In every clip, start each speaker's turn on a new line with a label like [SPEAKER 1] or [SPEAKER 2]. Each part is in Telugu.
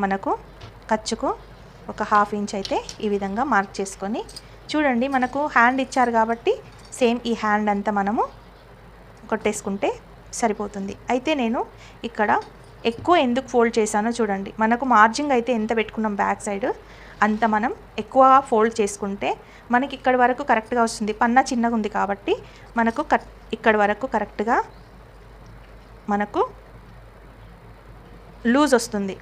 [SPEAKER 1] మనకు ఖర్చుకు ఒక 1/2 ఇంచ్ అయితే ఈ విధంగా మార్క్ చేసుకొని చూడండి. మనకు హ్యాండ్ ఇచ్చారు కాబట్టి సేమ్ ఈ హ్యాండ్ అంతా మనము కొట్టేసుకుంటే సరిపోతుంది. అయితే నేను ఇక్కడ ఎక్కువ ఎందుకు ఫోల్డ్ చేశానో చూడండి. మనకు మార్జింగ్ అయితే ఎంత పెట్టుకున్నాం బ్యాక్ సైడ్ అంత మనం ఎక్కువ ఫోల్డ్ చేసుకుంటే మనకి ఇక్కడ వరకు కరెక్ట్గా వస్తుంది. పన్నా చిన్నగా ఉంది కాబట్టి మనకు ఇక్కడ వరకు కరెక్ట్గా మనకు లూజ్ వస్తుంది.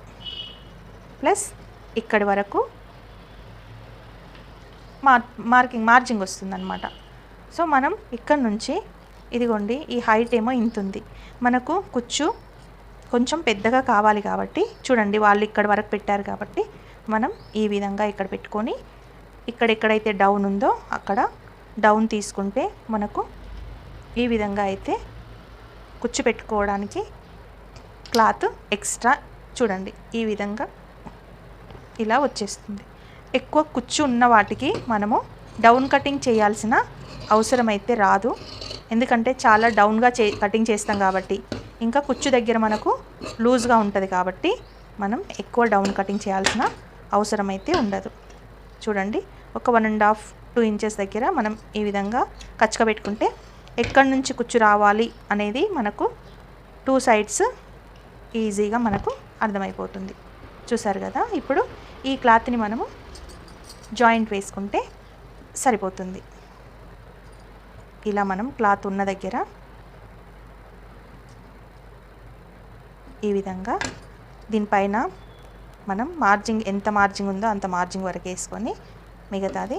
[SPEAKER 1] ప్లస్ ఇక్కడి వరకు మార్జింగ్ వస్తుంది అన్నమాట. సో మనం ఇక్కడ నుంచి ఇదిగోండి ఈ హైట్ ఏమో ఇంత ఉంది. మనకు కుచ్చు కొంచెం పెద్దగా కావాలి కాబట్టి చూడండి, వాళ్ళు ఇక్కడ వరకు పెట్టారు కాబట్టి మనం ఈ విధంగా ఇక్కడ పెట్టుకొని ఎక్కడైతే డౌన్ ఉందో అక్కడ డౌన్ తీసుకుంటే మనకు ఈ విధంగా అయితే కుచ్చు పెట్టుకోవడానికి క్లాత్ ఎక్స్ట్రా చూడండి ఈ విధంగా ఇలా వచ్చేస్తుంది. ఎక్కువ కుచ్చు ఉన్న వాటికి మనము డౌన్ కటింగ్ చేయాల్సిన అవసరం అయితే రాదు. ఎందుకంటే చాలా డౌన్గా కటింగ్ చేస్తాం కాబట్టి, ఇంకా కుచ్చు దగ్గర మనకు లూజ్గా ఉంటుంది కాబట్టి మనం ఎక్కువ డౌన్ కటింగ్ చేయాల్సిన అవసరం అయితే ఉండదు. చూడండి, ఒక 1.5-2 ఇంచెస్ దగ్గర మనం ఈ విధంగా కచ్చక పెట్టుకుంటే ఎక్కడి నుంచి కుచ్చు రావాలి అనేది మనకు 2 సైడ్స్ ఈజీగా మనకు అర్థమైపోతుంది. చూసారు కదా. ఇప్పుడు ఈ క్లాత్ని మనము జాయింట్ వేసుకుంటే సరిపోతుంది. ఇలా మనం క్లాత్ ఉన్న దగ్గర ఈ విధంగా దీనిపైన మనం మార్జింగ్ ఎంత మార్జింగ్ ఉందో అంత మార్జింగ్ వరకు వేసుకొని మిగతాది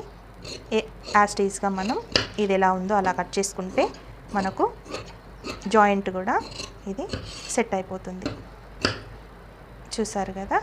[SPEAKER 1] యాస్టీస్గా మనం ఇది ఎలా ఉందో అలా కట్ చేసుకుంటే మనకు జాయింట్ కూడా ఇది సెట్ అయిపోతుంది. చూసారు కదా.